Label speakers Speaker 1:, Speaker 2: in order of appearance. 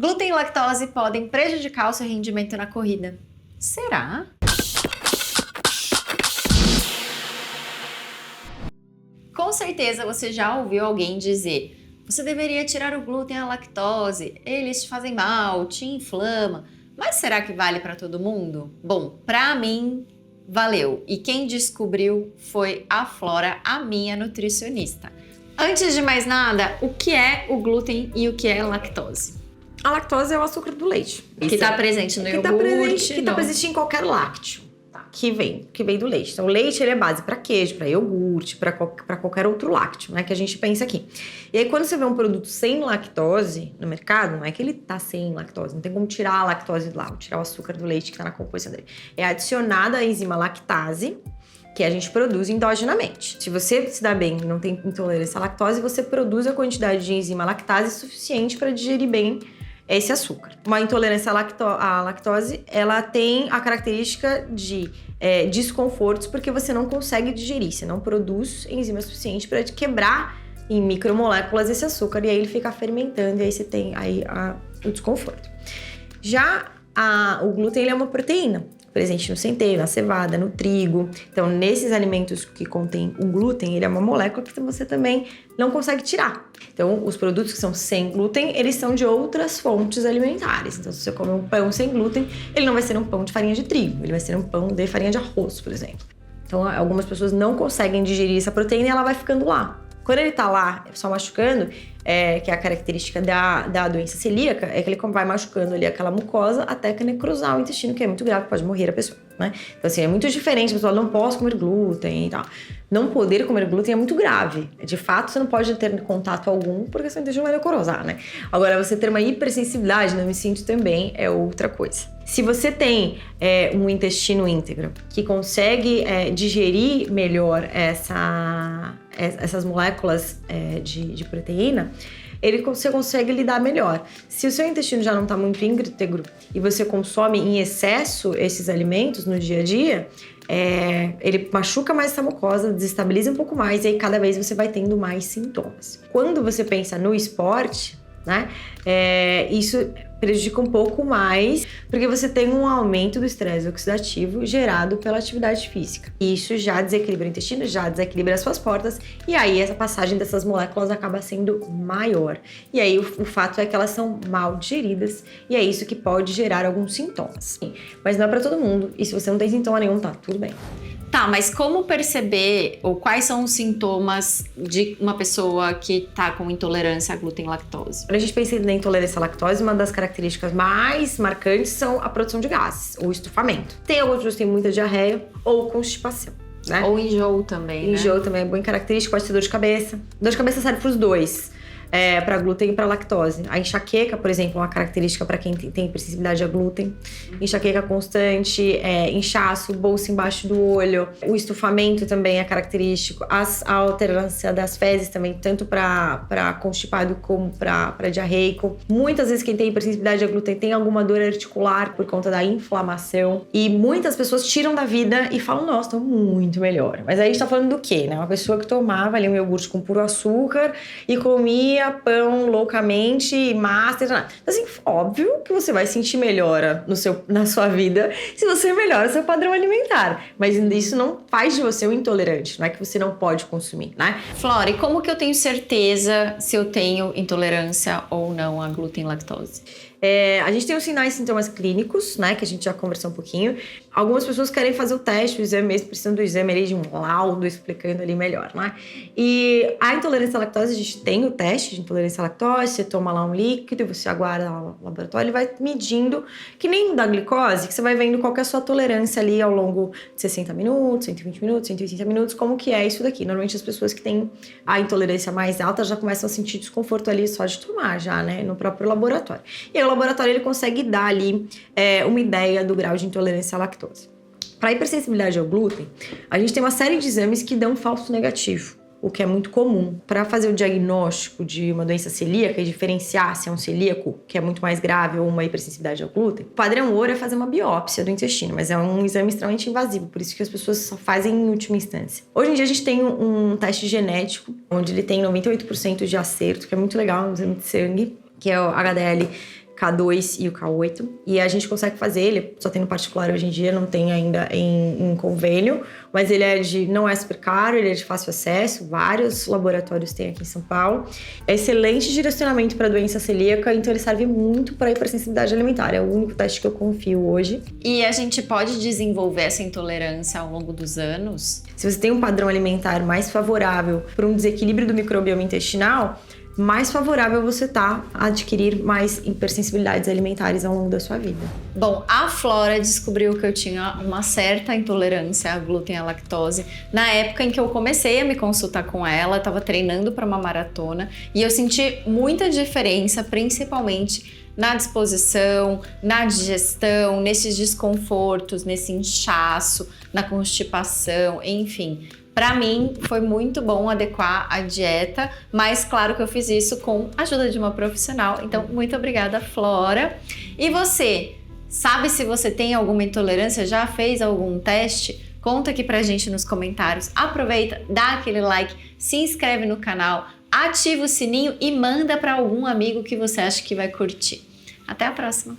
Speaker 1: Glúten e lactose podem prejudicar o seu rendimento na corrida. Será? Com certeza você já ouviu alguém dizer: você deveria tirar o glúten e a lactose, eles te fazem mal, te inflama. Mas será que vale para todo mundo? Bom, para mim, valeu. E quem descobriu foi a Flora, a minha nutricionista. Antes de mais nada, o que é o glúten e o que é a lactose?
Speaker 2: A lactose é o açúcar do leite.
Speaker 1: Que está presente no iogurte.
Speaker 2: Que está presente em qualquer lácteo, tá? que vem do leite. Então, o leite ele é base para queijo, para iogurte, para qualquer outro lácteo, né? Que a gente pensa aqui. E aí, quando você vê um produto sem lactose no mercado, não é que ele tá sem lactose, não tem como tirar a lactose de lá, ou tirar o açúcar do leite que tá na composição dele. É adicionada a enzima lactase, que a gente produz endogenamente. Se você se dá bem e não tem intolerância à lactose, você produz a quantidade de enzima lactase suficiente para digerir bem esse açúcar. Uma intolerância à lactose, ela tem a característica de desconfortos porque você não consegue digerir, você não produz enzima suficiente para quebrar em micromoléculas esse açúcar e aí ele fica fermentando e aí você tem o desconforto. Já o glúten ele é uma proteína presente no centeio, na cevada, no trigo. Então, nesses alimentos que contêm o glúten, ele é uma molécula que você também não consegue tirar. Então, os produtos que são sem glúten, eles são de outras fontes alimentares. Então, se você come um pão sem glúten, ele não vai ser um pão de farinha de trigo, ele vai ser um pão de farinha de arroz, por exemplo. Então, algumas pessoas não conseguem digerir essa proteína e ela vai ficando lá. Quando ele tá lá, só machucando, que é a característica da doença celíaca, é que ele vai machucando ali aquela mucosa até que necrosar o intestino, que é muito grave, pode morrer a pessoa, né? Então, assim, é muito diferente, a pessoa não posso comer glúten e tal. Não poder comer glúten é muito grave. De fato, você não pode ter contato algum, porque seu intestino vai necrosar, né? Agora, você ter uma hipersensibilidade, não me sinto também, é outra coisa. Se você tem um intestino íntegro que consegue digerir melhor essas moléculas de proteína, você consegue lidar melhor. Se o seu intestino já não está muito íntegro e você consome em excesso esses alimentos no dia a dia, ele machuca mais essa mucosa, desestabiliza um pouco mais e aí cada vez você vai tendo mais sintomas. Quando você pensa no esporte, né, isso prejudica um pouco mais, porque você tem um aumento do estresse oxidativo gerado pela atividade física. Isso já desequilibra o intestino, já desequilibra as suas portas, e aí essa passagem dessas moléculas acaba sendo maior. E aí o fato é que elas são mal digeridas, e é isso que pode gerar alguns sintomas. Mas não é para todo mundo, e se você não tem sintoma nenhum, tá tudo bem.
Speaker 1: Tá, mas como perceber ou quais são os sintomas de uma pessoa que tá com intolerância a glúten e lactose?
Speaker 2: Quando a gente pensa na intolerância à lactose, uma das características mais marcantes são a produção de gases, ou estufamento. Tem algumas pessoas que têm muita diarreia ou constipação, né?
Speaker 1: Ou enjoo também,
Speaker 2: Enjoo também é bem característico, pode ser dor de cabeça. Dor de cabeça serve para os dois. Para glúten e para lactose. A enxaqueca, por exemplo, é uma característica para quem tem hipersensibilidade a glúten. Enxaqueca constante, inchaço, bolsa embaixo do olho. O estufamento também é característico. A alternância das fezes também, tanto para constipado como para diarreico. Muitas vezes quem tem hipersensibilidade a glúten tem alguma dor articular por conta da inflamação. E muitas pessoas tiram da vida e falam, nossa, tô muito melhor. Mas aí a gente tá falando do quê, né? Uma pessoa que tomava ali um iogurte com puro açúcar e comia pão loucamente, massa, então, assim, óbvio que você vai sentir melhora na sua vida se você melhora seu padrão alimentar, mas isso não faz de você um intolerante, não é que você não pode consumir, né?
Speaker 1: Flora, e como que eu tenho certeza se eu tenho intolerância ou não a glúten e lactose?
Speaker 2: A gente tem os sinais e sintomas clínicos, né, que a gente já conversou um pouquinho. Algumas pessoas querem fazer o teste, o exame mesmo, precisam do exame ali, de um laudo explicando ali melhor, né? E a intolerância à lactose, a gente tem o teste de intolerância à lactose, você toma lá um líquido, você aguarda lá no laboratório, ele vai medindo, que nem o da glicose, que você vai vendo qual que é a sua tolerância ali ao longo de 60 minutos, 120 minutos, 180 minutos, como que é isso daqui. Normalmente as pessoas que têm a intolerância mais alta já começam a sentir desconforto ali só de tomar já, né, no próprio laboratório. E aí o laboratório ele consegue dar ali uma ideia do grau de intolerância à lactose. Para hipersensibilidade ao glúten, a gente tem uma série de exames que dão falso negativo, o que é muito comum. Para fazer o diagnóstico de uma doença celíaca e diferenciar se é um celíaco, que é muito mais grave, ou uma hipersensibilidade ao glúten, o padrão ouro é fazer uma biópsia do intestino, mas é um exame extremamente invasivo, por isso que as pessoas só fazem em última instância. Hoje em dia a gente tem um teste genético, onde ele tem 98% de acerto, que é muito legal, um exame de sangue, que é o HDL K2 e o K8. E a gente consegue fazer, ele só tem no particular hoje em dia, não tem ainda em convênio, mas ele não é super caro, ele é de fácil acesso, vários laboratórios tem aqui em São Paulo. É excelente direcionamento para doença celíaca, então ele serve muito para hipersensibilidade alimentar. É o único teste que eu confio hoje.
Speaker 1: E a gente pode desenvolver essa intolerância ao longo dos anos?
Speaker 2: Se você tem um padrão alimentar mais favorável para um desequilíbrio do microbioma intestinal, mais favorável você tá a adquirir mais hipersensibilidades alimentares ao longo da sua vida.
Speaker 1: Bom, a Flora descobriu que eu tinha uma certa intolerância a glúten e à lactose na época em que eu comecei a me consultar com ela, estava treinando para uma maratona e eu senti muita diferença, principalmente na disposição, na digestão, nesses desconfortos, nesse inchaço, na constipação, enfim. Para mim, foi muito bom adequar a dieta, mas claro que eu fiz isso com a ajuda de uma profissional. Então, muito obrigada, Flora. E você, sabe se você tem alguma intolerância? Já fez algum teste? Conta aqui pra gente nos comentários. Aproveita, dá aquele like, se inscreve no canal, ativa o sininho e manda para algum amigo que você acha que vai curtir. Até a próxima!